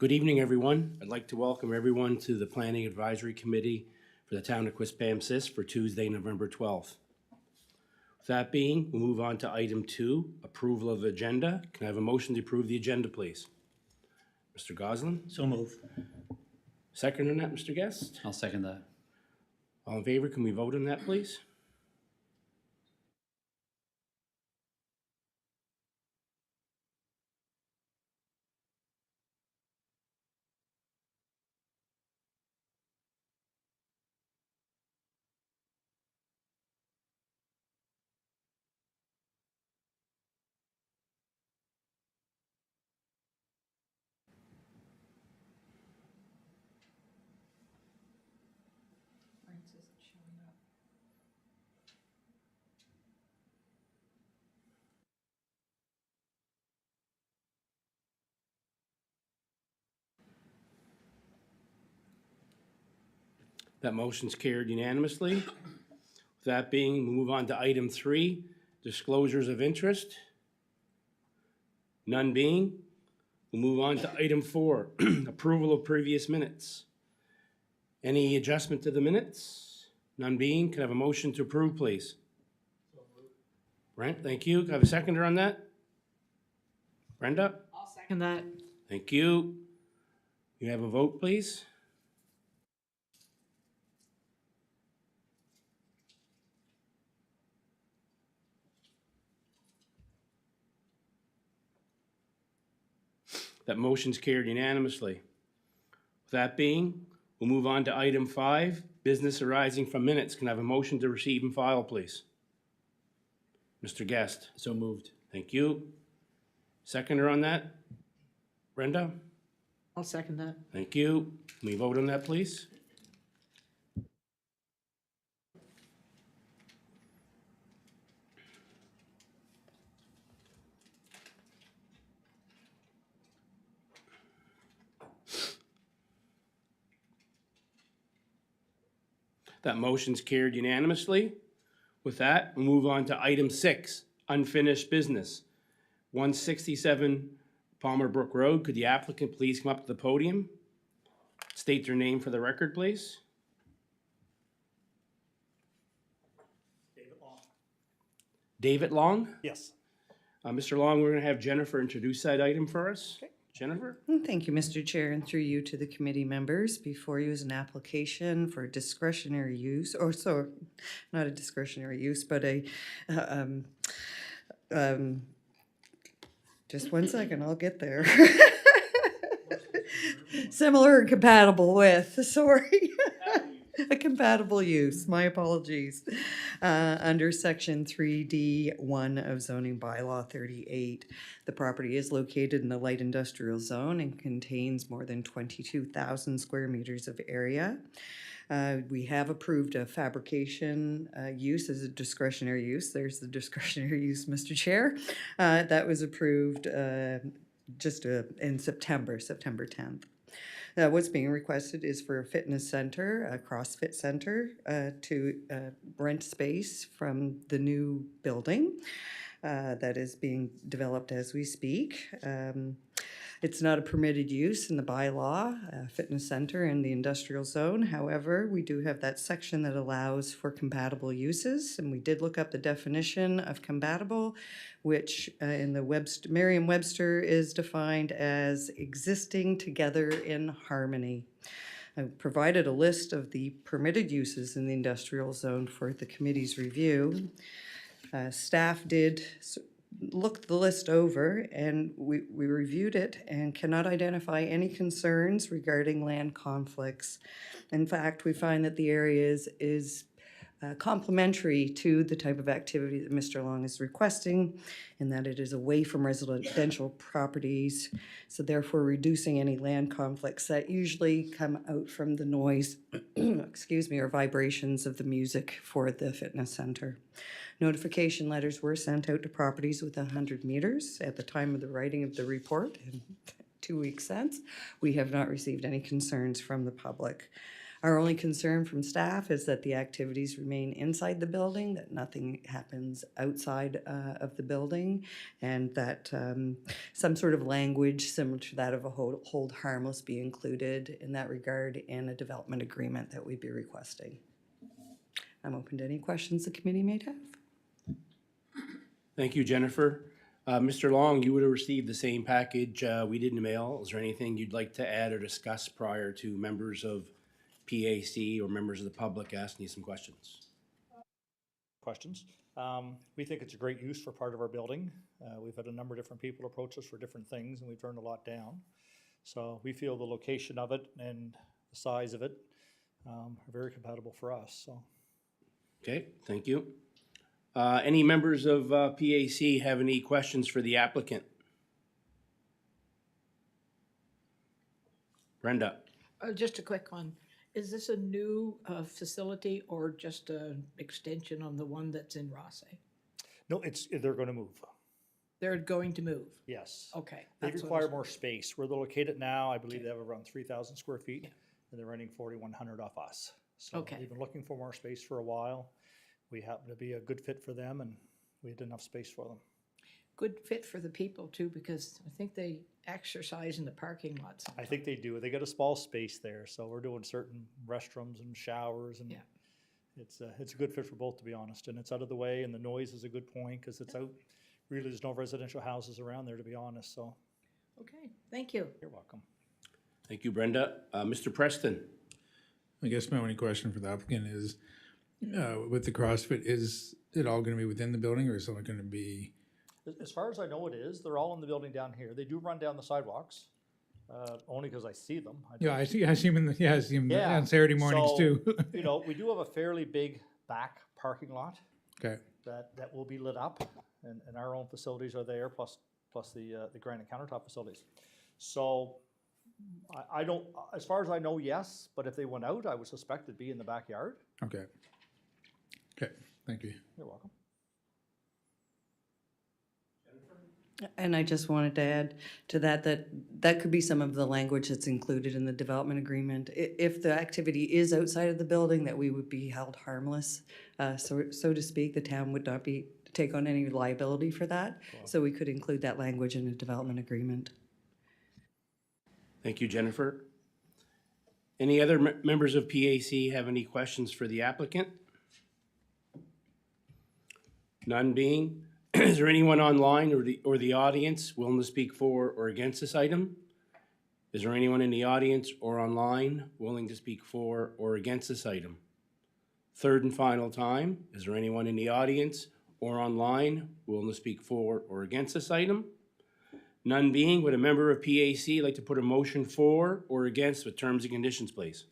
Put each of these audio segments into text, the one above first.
Good evening, everyone. I'd like to welcome everyone to the Planning Advisory Committee for the town of Quispamsis for Tuesday, November 12th. With that being, we'll move on to item 2, approval of agenda. Can I have a motion to approve the agenda, please? Mr. Goslin? So move. Second on that, Mr. Guest? I'll second that. All in favor, can we vote on that, please? That motion's carried unanimously. With that being, we'll move on to item 3, disclosures of interest. None being, we'll move on to item 4, approval of previous minutes. Any adjustment to the minutes? None being, can I have a motion to approve, please? Brent, thank you. Can I have a seconder on that? Brenda? I'll second that. Thank you. You have a vote, please? That motion's carried unanimously. With that being, we'll move on to item 5, business arising from minutes. Can I have a motion to receive and file, please? Mr. Guest? So moved. Thank you. Seconder on that? Brenda? I'll second that. Thank you. Can we vote on that, please? That motion's carried unanimously. With that, we'll move on to item 6, unfinished business. 167 Palmer Brook Road. Could the applicant please come up to the podium? State their name for the record, please. David Long. David Long? Yes. Mr. Long, we're going to have Jennifer introduce that item for us. Okay. Jennifer? Thank you, Mr. Chair, and through you to the committee members. Before you is an application for discretionary use, or so, not a discretionary use, but a, just one second, I'll get there. Similar and compatible with, sorry. A compatible use, my apologies. Under section 3D1 of zoning bylaw 38, the property is located in the light industrial zone and contains more than 22,000 square meters of area. We have approved a fabrication use as a discretionary use. There's the discretionary use, Mr. Chair. That was approved just in September 10th. What's being requested is for a fitness center, a CrossFit center, to rent space from the new building that is being developed as we speak. It's not a permitted use in the bylaw, fitness center in the industrial zone. However, we do have that section that allows for compatible uses, and we did look up the definition of compatible, which in the Merriam-Webster is defined as existing together in harmony. I provided a list of the permitted uses in the industrial zone for the committee's review. Staff did look the list over, and we reviewed it and cannot identify any concerns regarding land conflicts. In fact, we find that the area is complementary to the type of activity that Mr. Long is requesting, in that it is away from residential properties, so therefore reducing any land conflicts that usually come out from the noise, excuse me, or vibrations of the music for the fitness center. Notification letters were sent out to properties within 100 meters at the time of the writing of the report, and 2 weeks since. We have not received any concerns from the public. Our only concern from staff is that the activities remain inside the building, that nothing happens outside of the building, and that some sort of language similar to that of a hold harmless be included in that regard in a development agreement that we'd be requesting. I'm open to any questions the committee may have. Thank you, Jennifer. Mr. Long, you would have received the same package we did in the mail. Is there anything you'd like to add or discuss prior to members of PAC or members of the public asking you some questions? Questions. We think it's a great use for part of our building. We've had a number of different people approach us for different things, and we've turned a lot down. So we feel the location of it and the size of it are very compatible for us. So. Okay, thank you. Any members of PAC have any questions for the applicant? Brenda? Just a quick one. Is this a new facility or just an extension on the one that's in Rossay? No, they're going to move. They're going to move? Yes. Okay. They that's what I require was- more space. Where they're located now, I believe they have around 3,000 square feet, Yeah. and they're renting 4,100 off us. So Okay. we've been looking for more space for a while. We happen to be a good fit for them, and we had enough space for them. Good fit for the people too, because I think they exercise in the parking lots. I think they do. They got a small space there, so we're doing certain restrooms and showers, and Yeah. it's a good fit for both, to be honest. And it's out of the way, and the noise is a good point because it's out. Really, there's no residential houses around there, to be honest. So Okay, thank you. you're welcome. Thank you, Brenda. Mr. Preston? I guess my only question for the applicant is, with the CrossFit, is it all gonna be within the building, or is it gonna be? As far as I know, it is. They're all in the building down here. They do run down the sidewalks, only because I see them. Yeah, I see him Yeah, on Saturday mornings so, too. You know, we do have a fairly big back parking lot Okay, that will be lit up, and our own facilities are there, plus the granite countertop facilities. So I don't, as far as I know, yes, but if they went out, I would suspect it'd be in the backyard. okay. Okay, thank you. You're welcome. And I just wanted to add to that could be some of the language that's included in the development agreement. If the activity is outside of the building, that we would be held harmless, so to speak. The town would not take on any liability for that. So we could include that language in a development agreement. Thank you, Jennifer. Any other members of PAC have any questions for the applicant? None being, is there anyone online or the audience willing to speak for or against this item? Is there anyone in the audience or online willing to speak for or against this item? Third and final time, is there anyone in the audience or online willing to speak for or against this item? None being, would a member of PAC like to put a motion for or against with terms and conditions, please?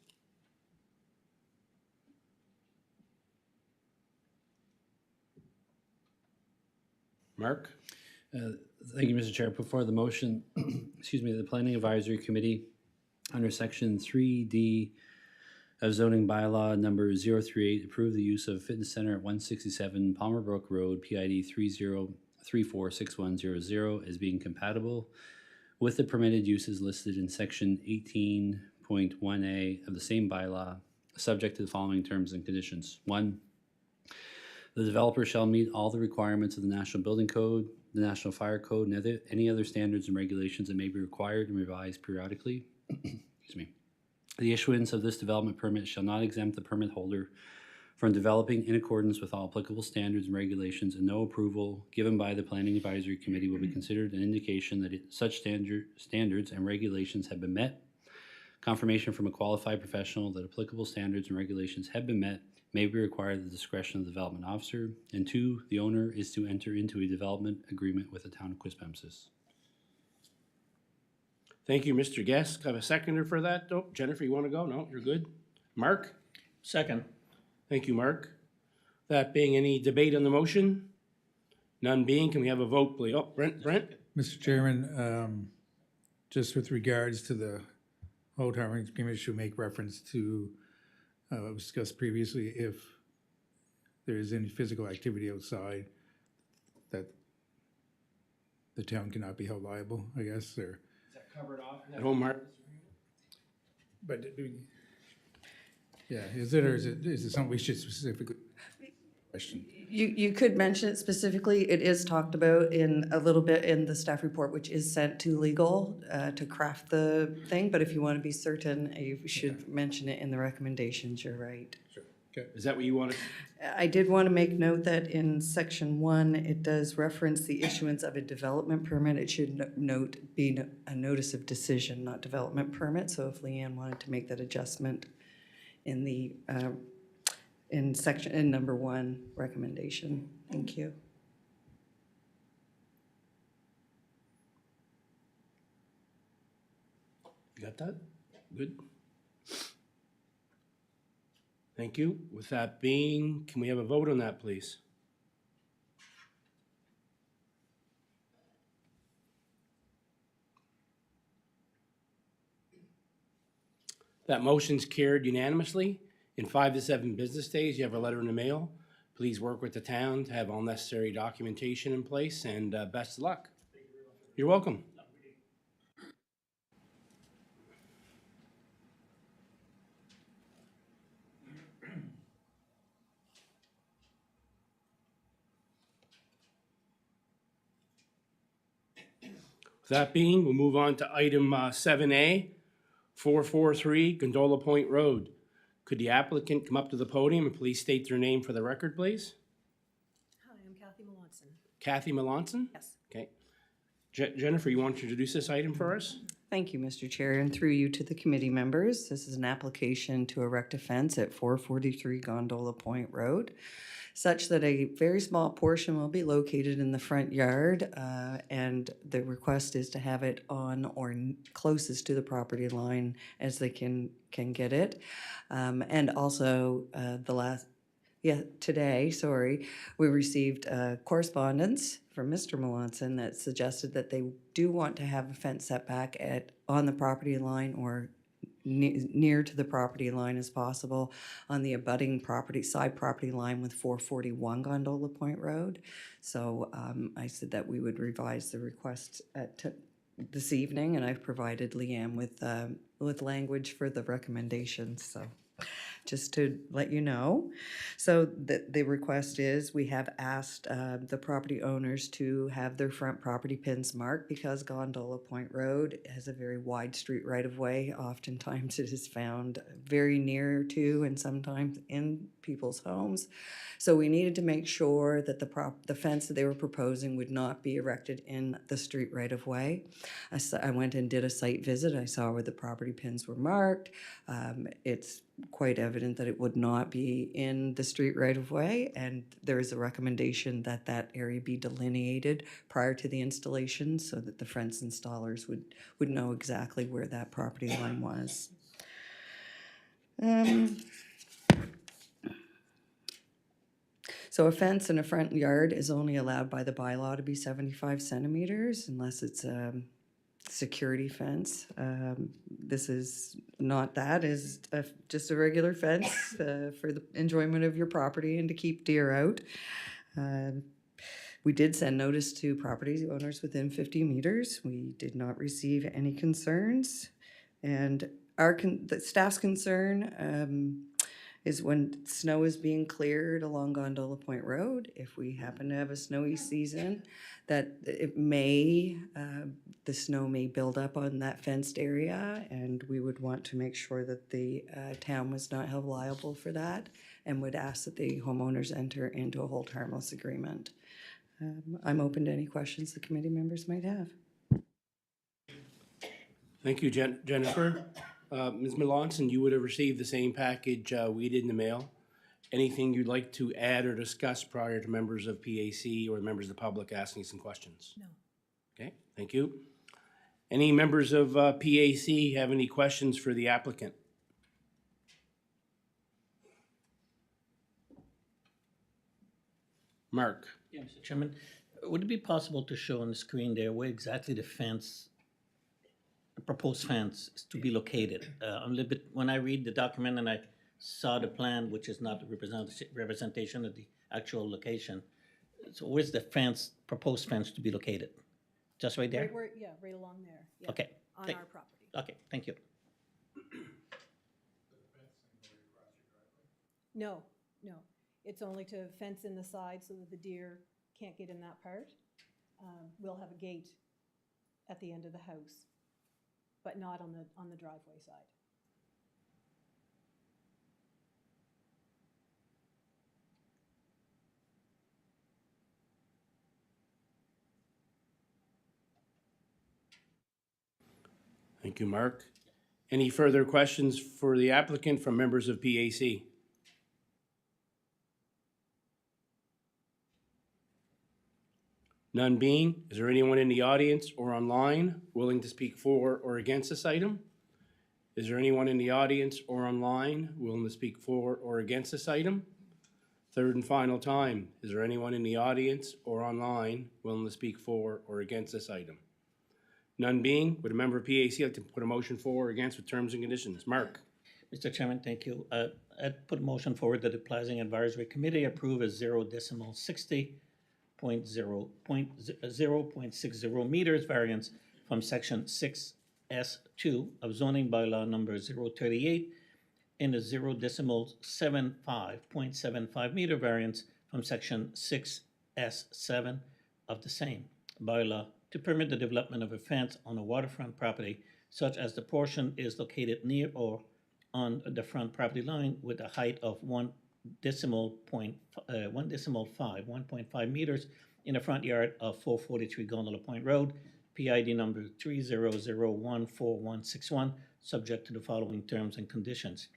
Mark? Thank you, Mr. Chair. Before the motion, excuse me, the Planning Advisory Committee, under Section 3D of zoning bylaw number 038, approve the use of fitness center at 167 Palmer Brook Road, PID 30346100, as being compatible with the permitted uses listed in Section 18.1A of the same bylaw, subject to the following terms and conditions. 1, the developer shall meet all the requirements of the National Building Code, the National Fire Code, and any other standards and regulations that may be required and revised periodically. Excuse me. The issuance of this development permit shall not exempt the permit holder from developing in accordance with all applicable standards and regulations, and no approval given by the Planning Advisory Committee will be considered an indication that such standards and regulations have been met. Confirmation from a qualified professional that applicable standards and regulations have been met may be required at the discretion of the development officer. And 2, the owner is to enter into a development agreement with the town of Quispamsis. Thank you, Mr. Guest. Have a seconder for that? Oh, Jennifer, you want to go? No, you're good. Mark? Second. Thank you, Mark. That being, any debate on the motion? None being, can we have a vote, please? Oh, Brent? Mr. Chairman, just with regards to the hold harmless agreement, should make reference to, what was discussed previously, if there is any physical activity outside, that the town cannot be held liable, I guess, or. Covered off at home, Mark? But Yeah, is it, or is it something we should specifically question? You could mention it specifically. It is talked about in a little bit in the staff report, which is sent to legal to craft the thing. But if you want to be certain, you should mention it in the recommendations. You're right. Sure, okay. Is that what you wanted? I did want to make note that in section 1, it does reference the issuance of a development permit. It should be a notice of decision, not development permit. So if Leanne wanted to make that adjustment in the in number 1 recommendation. Thank you. You got that? Good. Thank you. With that being, can we have a vote on that, please? That motion's carried unanimously. In 5 to 7 business days, you have a letter in the mail. Please work with the town to have all necessary documentation in place, and best of luck. You're welcome. With that being, we'll move on to item 7A, 443 Gondola Point Road. Could the applicant come up to the podium and please state their name for the record, please? Hi, I'm Kathy Melanson. Kathy Melanson? Yes. Okay. Jennifer, you want to introduce this item for us? Thank you, Mr. Chair, and through you to the committee members. This is an application to erect a fence at 443 Gondola Point Road, such that a very small portion will be located in the front yard, and the request is to have it on or closest to the property line as they can get it. And also, today, we received correspondence from Mr. Melanson that suggested that they do want to have a fence setback on the property line or near to the property line as possible on the abutting side property line with 441 Gondola Point Road. So I said that we would revise the request this evening, and I've provided Leanne with language for the recommendations. So just to let you know. So the request is, we have asked the property owners to have their front property pins marked because Gondola Point Road has a very wide street right-of-way. Oftentimes it is found very near to and sometimes in people's homes. So we needed to make sure that the fence that they were proposing would not be erected in the street right-of-way. I went and did a site visit. I saw where the property pins were marked. It's quite evident that it would not be in the street right-of-way, and there is a recommendation that that area be delineated prior to the installation so that the fence installers would know exactly where that property line was. So a fence in a front yard is only allowed by the bylaw to be 75 centimeters unless it's security fence. This is not that, is just a regular fence for the enjoyment of your property and to keep deer out. We did send notice to property owners within 50 meters. We did not receive any concerns. And the staff's concern is when snow is being cleared along Gondola Point Road, if we happen to have a snowy season, that the snow may build up on that fenced area, and we would want to make sure that the town was not held liable for that, and would ask that the homeowners enter into a hold harmless agreement. I'm open to any questions the committee members might have. Thank you, Jennifer. Ms. Melanson, you would have received the same package we did in the mail. Anything you'd like to add or discuss prior to members of PAC or members of the public asking some questions? No. Okay, thank you. Any members of PAC have any questions for the applicant? Mark? Yeah, Mr. Chairman, would it be possible to show on the screen there where exactly the proposed fence is to be located? I'm a little bit, when I read the document and I saw the plan, which is not a representation of the actual location. So where's the proposed fence to be located? Just right there? Right along there. Yeah, Okay. on our property. Okay, thank you. No, no. It's only to fence in the side so that the deer can't get in that part. We'll have a gate at the end of the house, but not on the driveway side. Thank you, Mark. Any further questions for the applicant from members of PAC? None being, is there anyone in the audience or online willing to speak for or against this item? Is there anyone in the audience or online willing to speak for or against this item? Third and final time, is there anyone in the audience or online willing to speak for or against this item? None being, would a member of PAC like to put a motion for or against with terms and conditions? Mark? Mr. Chairman, thank you. I'd put a motion forward that the Planning Advisory Committee approve a 0.60 meters variance from section 6S2 of zoning bylaw number 038 and a 0.75 meter variance from section 6S7 of the same bylaw to permit the development of a fence on a waterfront property such as the portion is located near or on the front property line with a height of 1.5 meters in the front yard of 443 Gondola Point Road, PID number 300141161, subject to the following terms and conditions.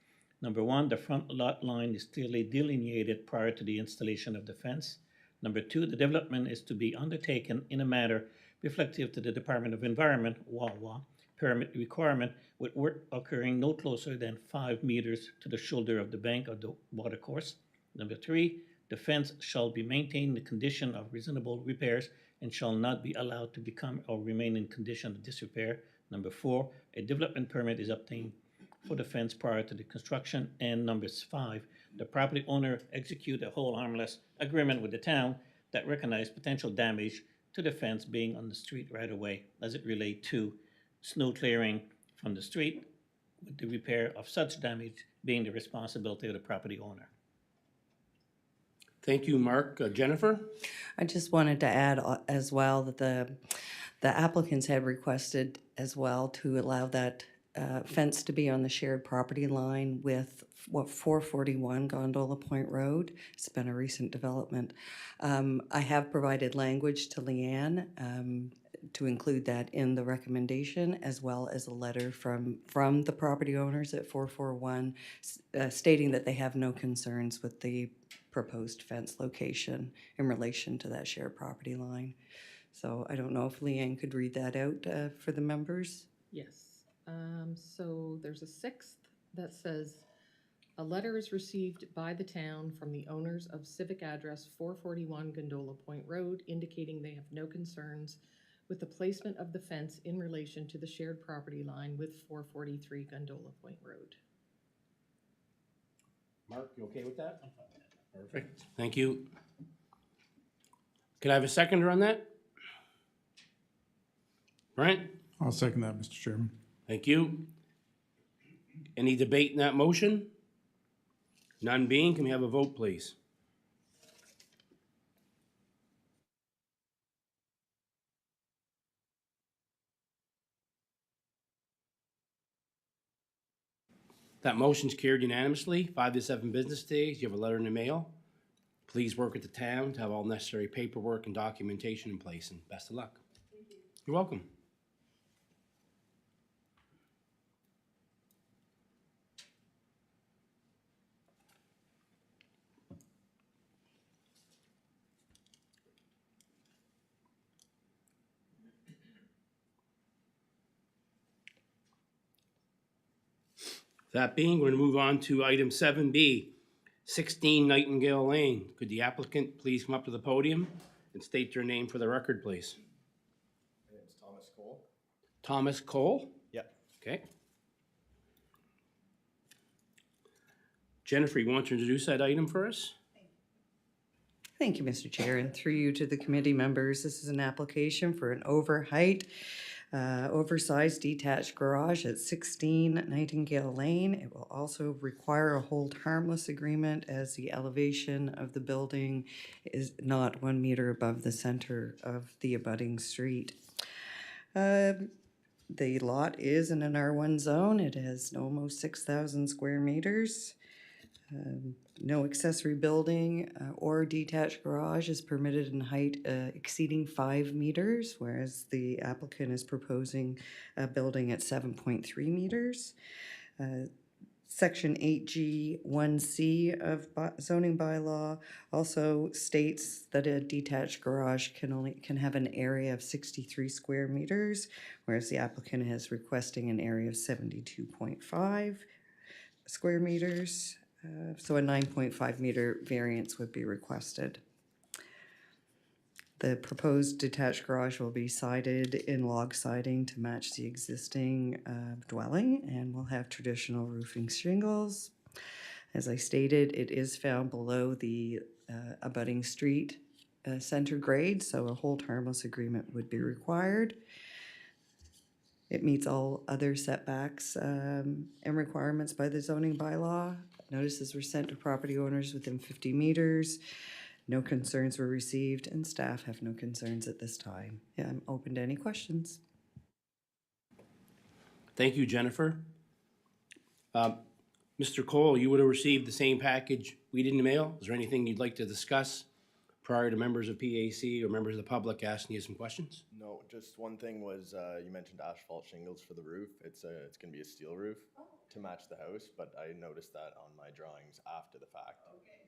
Number one, the front lot line is clearly delineated prior to the installation of the fence. Number two, the development is to be undertaken in a manner reflective to the Department of Environment, WAWA, permit requirement with work occurring no closer than 5 meters to the shoulder of the bank of the watercourse. Number three, the fence shall be maintained in the condition of reasonable repairs and shall not be allowed to become or remain in condition of disrepair. Number four, a development permit is obtained for the fence prior to the construction. And number five, the property owner execute a hold harmless agreement with the town that recognize potential damage to the fence being on the street right away as it relate to snow clearing from the street, with the repair of such damage being the responsibility of the property owner. Thank you, Mark. Jennifer? I just wanted to add as well that the applicants had requested as well to allow that fence to be on the shared property line with 441 Gondola Point Road. It's been a recent development. I have provided language to Leanne to include that in the recommendation, as well as a letter from the property owners at 441 stating that they have no concerns with the proposed fence location in relation to that shared property line. So I don't know if Leanne could read that out for the members. Yes. So there's a sixth that says, a letter is received by the town from the owners of civic address 441 Gondola Point Road indicating they have no concerns with the placement of the fence in relation to the shared property line with 443 Gondola Point Road. Mark, you okay with that? Perfect. Thank you. Can I have a seconder on that? Brent? I'll second that, Mr. Chairman. Thank you. Any debate in that motion? None being, can we have a vote, please? That motion's carried unanimously, 5 to 7 business days. You have a letter in the mail. Please work with the town to have all necessary paperwork and documentation in place, and best of luck. Thank you. You're welcome. That being, we're going to move on to item 7B, 16 Nightingale Lane. Could the applicant please come up to the podium and state their name for the record, please? My name is Thomas Cole. Thomas Cole? Yep. Okay. Jennifer, you want to introduce that item for us? Thank you, Mr. Chair, and through you to the committee members, this is an application for an overheight Oversized detached garage at 16 Nightingale Lane. It will also require a hold harmless agreement as the elevation of the building is not 1 meter above the center of the abutting street. The lot is in an R1 zone. It has almost 6,000 square meters. No accessory building or detached garage is permitted in height exceeding 5 meters, whereas the applicant is proposing a building at 7.3 meters. Section 8G 1C of zoning bylaw also states that a detached garage can have an area of 63 square meters, whereas the applicant is requesting an area of 72.5 square meters. So a 9.5 meter variance would be requested. The proposed detached garage will be sided in log siding to match the existing dwelling and will have traditional roofing shingles. As I stated, it is found below the abutting street center grade, so a hold harmless agreement would be required. It meets all other setbacks and requirements by the zoning bylaw. Notices were sent to property owners within 50 meters. No concerns were received, and staff have no concerns at this time. Yeah, I'm open to any questions. Thank you, Jennifer. Mr. Cole, you would have received the same package we did in the mail. Is there anything you'd like to discuss prior to members of PAC or members of the public asking you some questions? No, just one thing was, you mentioned asphalt shingles for the roof. It's gonna be a steel roof to match the house, but I noticed that on my drawings after the fact,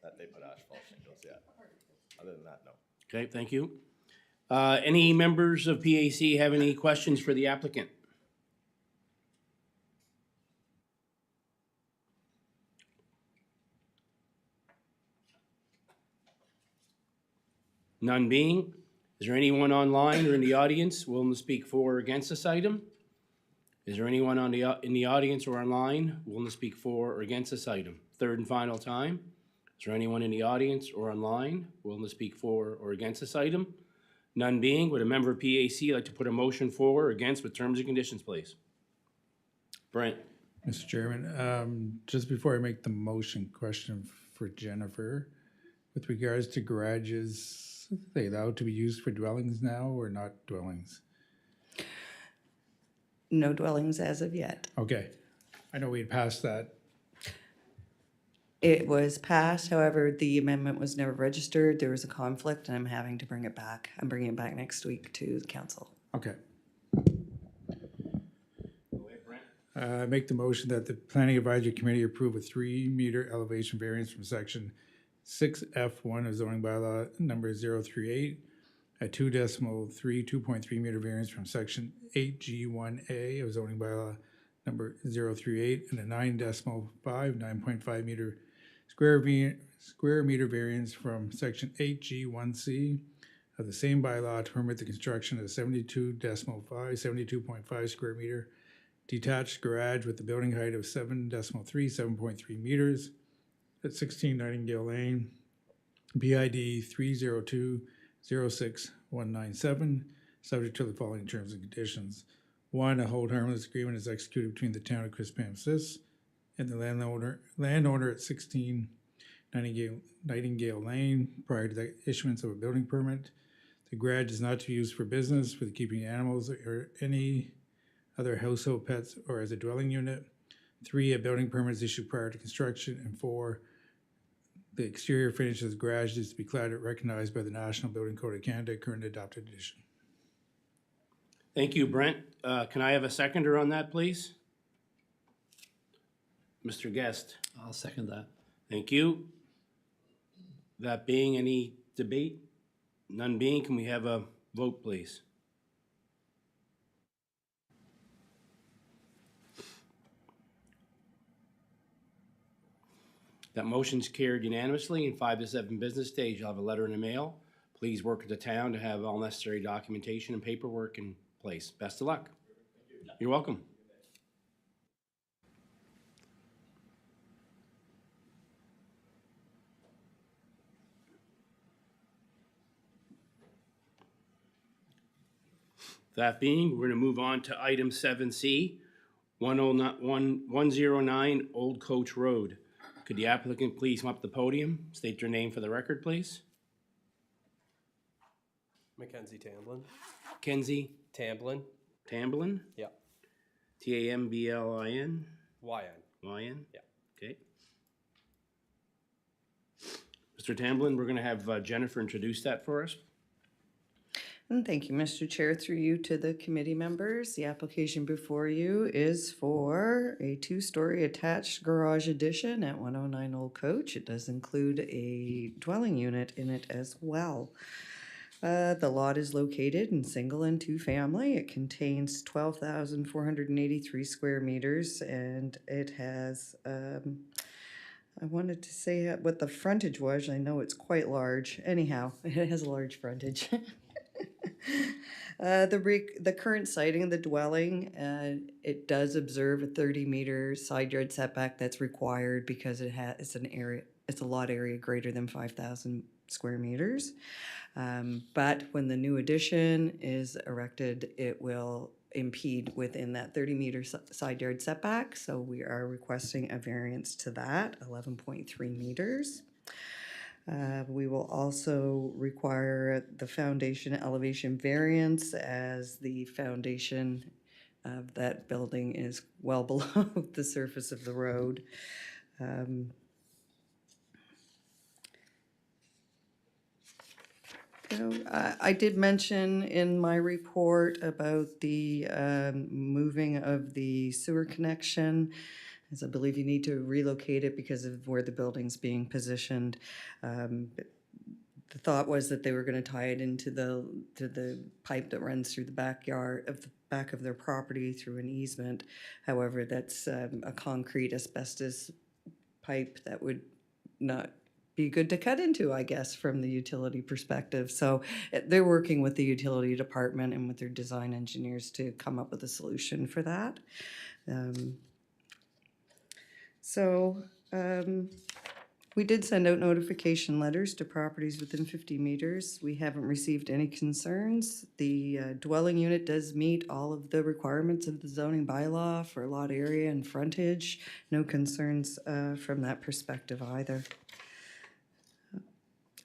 that they put asphalt shingles, yeah. Other than that, no. Okay, thank you. Any members of PAC have any questions for the applicant? None being, is there anyone online or in the audience willing to speak for or against this item? Is there anyone in the audience or online willing to speak for or against this item? Third and final time. Is there anyone in the audience or online willing to speak for or against this item? None being, would a member of PAC like to put a motion for or against with terms and conditions, please? Brent. Mr. Chairman, just before I make the motion, question for Jennifer. With regards to garages, are they allowed to be used for dwellings now or not dwellings? No dwellings as of yet. Okay, I know we had passed that. It was passed, however, the amendment was never registered. There was a conflict, and I'm having to bring it back. I'm bringing it back next week to the council. Okay. Make the motion that the Planning Advisory Committee approve a 3 meter elevation variance from section 6F1 of zoning bylaw number 038, a 2.3 meter variance from section 8G1A of zoning bylaw number 038, and a 9.5 meter square meter variance from section 8G1C of the same bylaw to permit the construction of 72.5 square meter detached garage with the building height of 7.3 meters at 16 Nightingale Lane, BID 302-06197, subject to the following terms and conditions. 1, a hold harmless agreement is executed between the town of Quispamsis and the landowner at 16 Nightingale Lane prior to the issuance of a building permit. The garage is not to be used for business, for the keeping animals or any other household pets, or as a dwelling unit. 3, a building permit is issued prior to construction. And 4, the exterior finish of the garage is to be recognized by the National Building Code of Canada, current adopted edition. Thank you, Brent. Can I have a seconder on that, please? Mr. Guest. I'll second that. Thank you. That being, any debate? None being, can we have a vote, please? That motion's carried unanimously. In 5 to 7 business days, you'll have a letter in the mail. Please work with the town to have all necessary documentation and paperwork in place. Best of luck. You're welcome. That being, we're gonna move on to item 7C, 109 Old Coach Road. Could the applicant please come up to the podium, state your name for the record, please? Mackenzie Tamblin. Kenzie Tamblin. Tamblin, Yeah. Tamblin, YN. Lyon? Yeah. Okay. Mr. Tamblin, we're gonna have Jennifer introduce that for us. And thank you, Mr. Chair, through you to the committee members. The application before you is for a two-story attached garage addition at 109 Old Coach. It does include a dwelling unit in it as well. The lot is located in single and two-family. It contains 12,483 square meters, and it has, I wanted to say what the frontage was. I know it's quite large. Anyhow, it has a large frontage. The current siting of the dwelling, it does observe a 30-meter side yard setback that's required because it's a lot area greater than 5,000 square meters. But when the new addition is erected, it will impede within that 30-meter side yard setback. So we are requesting a variance to that, 11.3 meters. We will also require the foundation elevation variance as the foundation of that building is well below the surface of the road. I did mention in my report about the moving of the sewer connection, as I believe you need to relocate it because of where the building's being positioned. The thought was that they were going to tie it into the pipe that runs through the backyard of the back of their property through an easement. However, that's a concrete asbestos pipe that would not be good to cut into, I guess, from the utility perspective. So they're working with the utility department and with their design engineers to come up with a solution for that. We did send out notification letters to properties within 50 meters. We haven't received any concerns. The dwelling unit does meet all of the requirements of the zoning bylaw for lot area and frontage. No concerns from that perspective either.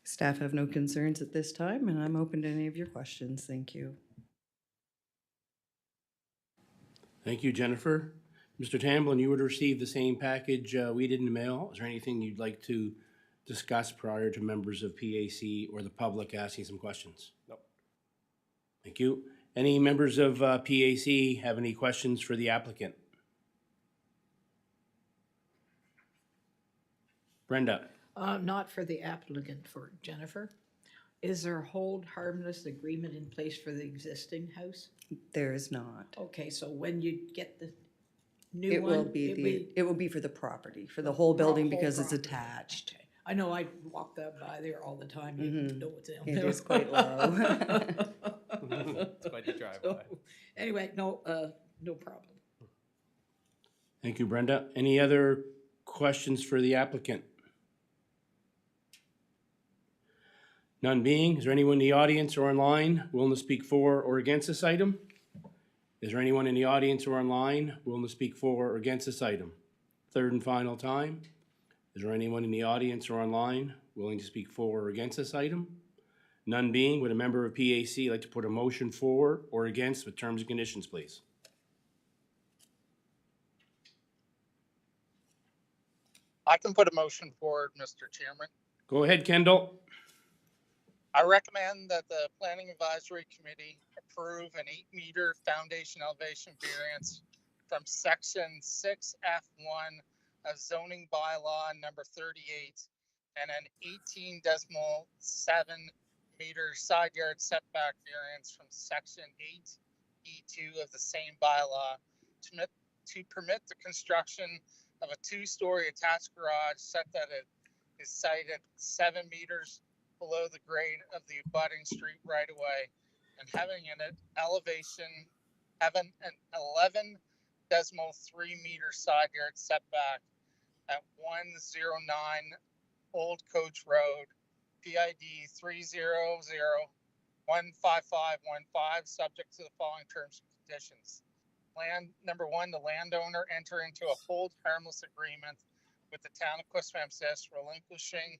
Staff have no concerns at this time, and I'm open to any of your questions. Thank you. Thank you, Jennifer. Mr. Tamblin, you would receive the same package we did in the mail. Is there anything you'd like to discuss prior to members of PAC or the public asking some questions? Nope. Thank you. Any members of PAC have any questions for the applicant? Brenda? Not for the applicant, for Jennifer. Is there a hold harmless agreement in place for the existing house? There is not. Okay, so when you get the new It one? will be for the property, for the whole building whole because it's property. attached. Okay. I know I walk that by there all the time. You know what's in It there. is quite low. It's quite the driveway. So, anyway, no problem. Thank you, Brenda. Any other questions for the applicant? None being, is there anyone in the audience or online willing to speak for or against this item? Is there anyone in the audience or online willing to speak for or against this item? Third and final time. Is there anyone in the audience or online willing to speak for or against this item? None being, would a member of PAC like to put a motion for or against with terms and conditions, please? I can put a motion forward, Mr. Chairman. Go ahead, Kendall. I recommend that the Planning Advisory Committee approve an 8-meter foundation elevation variance from section 6F1 of zoning bylaw number 38 and an 18.7 meter side yard setback variance from section 8E2 of the same bylaw to permit the construction of a 2-story attached garage set that it is sited 7 meters below the grade of the abutting street right away and having an 11.3 meter side yard setback at 109 Old Coach Road, PID 300 15515, subject to the following terms and conditions. Number one, the landowner enter into a hold harmless agreement with the town of Quispamsis, relinquishing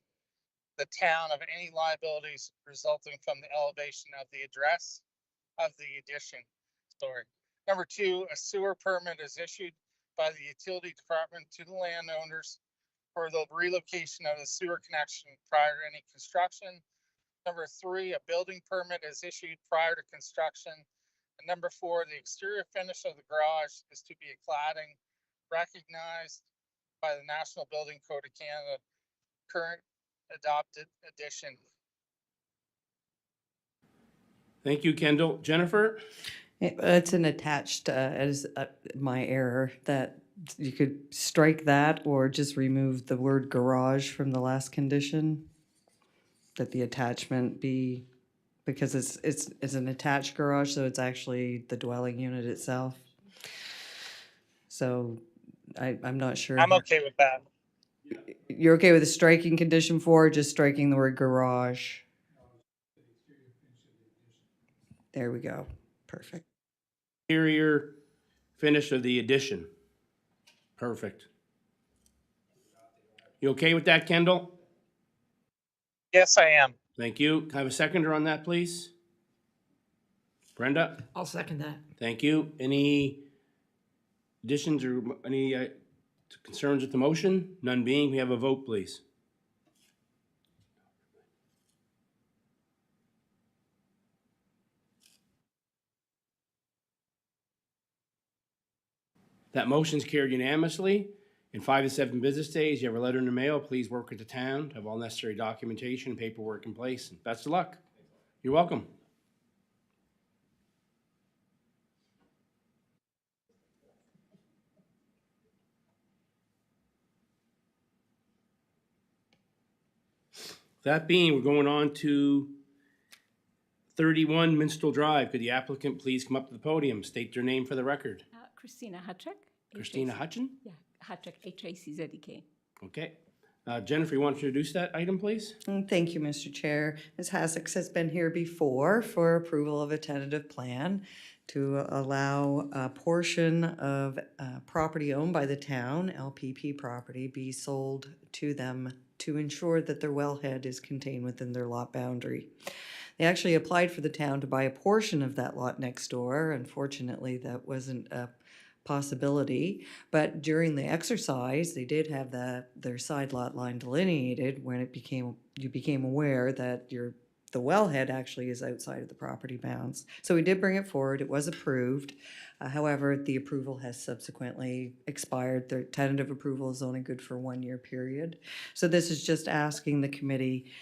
the town of any liabilities resulting from the elevation of the address of the addition. Number two, a sewer permit is issued by the utility department to the landowners for the relocation of the sewer connection prior to any construction. Number three, a building permit is issued prior to construction. And number four, the exterior finish of the garage is to be a cladding recognized by the National Building Code of Canada, current adopted edition. Thank you, Kendall. Jennifer? It's an attached, as my error, that you could strike that or just remove the word garage from the last condition. That the attachment be, because it's an attached garage, so it's actually the dwelling unit itself. So I'm not sure. I'm okay with that. You're okay with the striking condition 4, just striking the word garage? There we go. Perfect. Exterior finish of the addition. Perfect. You okay with that, Kendall? Yes, I am. Thank you. Can I have a seconder on that, please? Brenda? I'll second that. Thank you. Any additions or any concerns with the motion? None being, we have a vote, please. That motion's carried unanimously. In 5 to 7 business days, you have a letter in the mail. Please work with the town to have all necessary documentation and paperwork in place. And best of luck. You're welcome. That being, we're going on to 31 Minstrel Drive. Could the applicant please come up to the podium, state their name for the record? Christina Hutchek. Christina Hutchin? Yeah, Hutchek, H-A-C-Z-E-K. Okay. Jennifer, you want to introduce that item, please? Thank you, Mr. Chair. Ms. Hassix has been here before for approval of a tentative plan to allow a portion of property owned by the town, LPP property, be sold to them to ensure that their wellhead is contained within their lot boundary. They actually applied for the town to buy a portion of that lot next door. Unfortunately, that wasn't a possibility, but during the exercise, they did have their side lot line delineated when you became aware that the wellhead actually is outside of the property bounds. So we did bring it forward. It was approved. However, the approval has subsequently expired. The tentative approval is only good for a 1-year period. So this is just asking the committee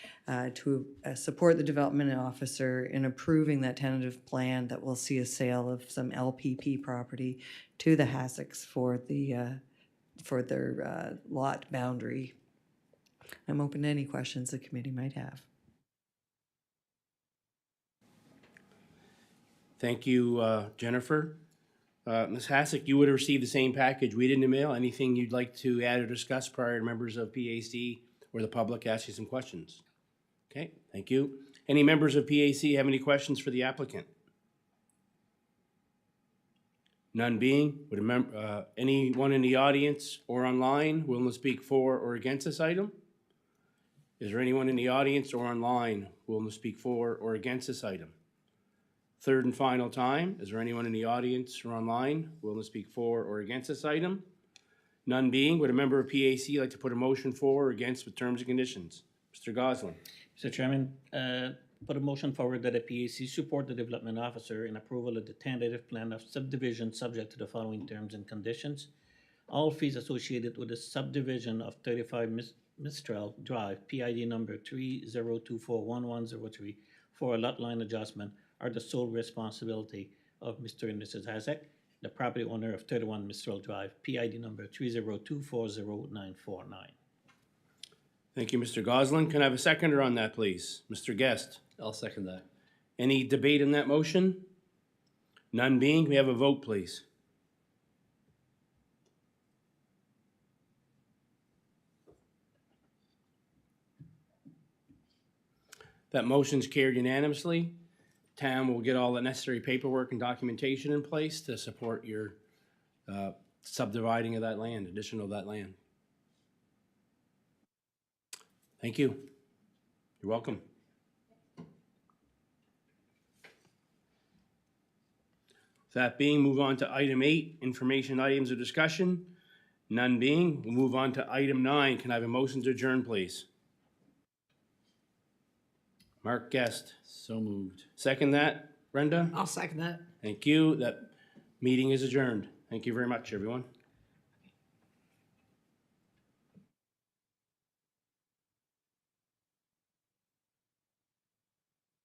to support the development officer in approving that tentative plan that will see a sale of some LPP property to the Hassix for their lot boundary. I'm open to any questions the committee might have. Thank you, Jennifer. Ms. Hassick, you would have received the same package we did in the mail. Anything you'd like to add or discuss prior to members of PAC or the public asking some questions? Okay, thank you. Any members of PAC have any questions for the applicant? None being, would anyone in the audience or online willing to speak for or against this item? Is there anyone in the audience or online willing to speak for or against this item? Third and final time, is there anyone in the audience or online willing to speak for or against this item? None being, would a member of PAC like to put a motion for or against with terms and conditions? Mr. Goslin. Mr. Chairman, put a motion forward that a PAC support the development officer in approval of the tentative plan of subdivision subject to the following terms and conditions. All fees associated with the subdivision of 35 Mistral Drive, PID number 30241103, for a lot line adjustment are the sole responsibility of Mr. and Mrs. Hassek, the property owner of 31 Mistral Drive, PID number 302400949. Thank you, Mr. Goslin. Can I have a seconder on that, please? Mr. Guest. I'll second that. Any debate on that motion? None being, can we have a vote, please? That motion's carried unanimously. town will get all the necessary paperwork and documentation in place to support your subdividing of that land, addition of that land. Thank you. You're welcome. That being, move on to item 8, information items of discussion. None being, we'll move on to item 9. Can I have a motion to adjourn, please? Mark Guest. So moved. Second that, Brenda? I'll second that. Thank you. That meeting is adjourned. Thank you very much, everyone.